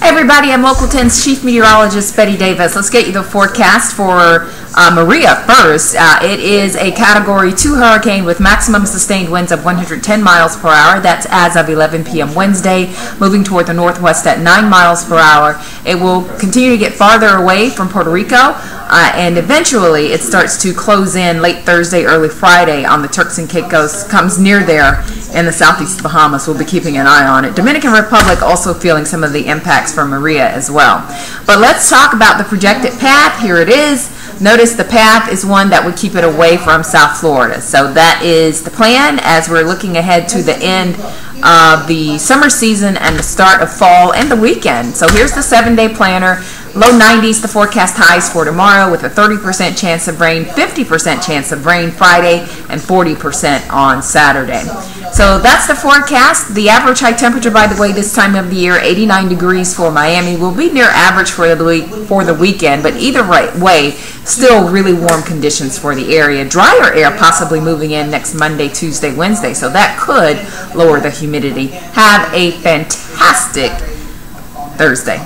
Hey everybody, I'm Local 10's Chief Meteorologist Betty Davis. Let's get you the forecast for Maria first. It is a Category 2 hurricane with maximum sustained winds of 110 miles per hour. That's as of 11 p.m. Wednesday, moving toward the northwest at 9 miles per hour. It will continue to get farther away from Puerto Rico, and eventually it starts to close in late Thursday, early Friday on the Turks and Caicos, comes near there in the southeast Bahamas. We'll be keeping an eye on it. Dominican Republic also feeling some of the impacts from Maria as well. But let's talk about the projected path. Here it is. Notice the path is one that would keep it away from South Florida. So that is the plan as we're looking ahead to the end of the summer season and the start of fall and the weekend. So here's the 7-day planner. Low 90s, the forecast highs for tomorrow with a 30% chance of rain, 50% chance of rain Friday, and 40% on Saturday. So that's the forecast. The average high temperature, by the way, this time of the year, 89 degrees for Miami, will be near average for the weekend, but either way, still really warm conditions for the area. Drier air possibly moving in next Monday, Tuesday, Wednesday, so that could lower the humidity. Have a fantastic Thursday.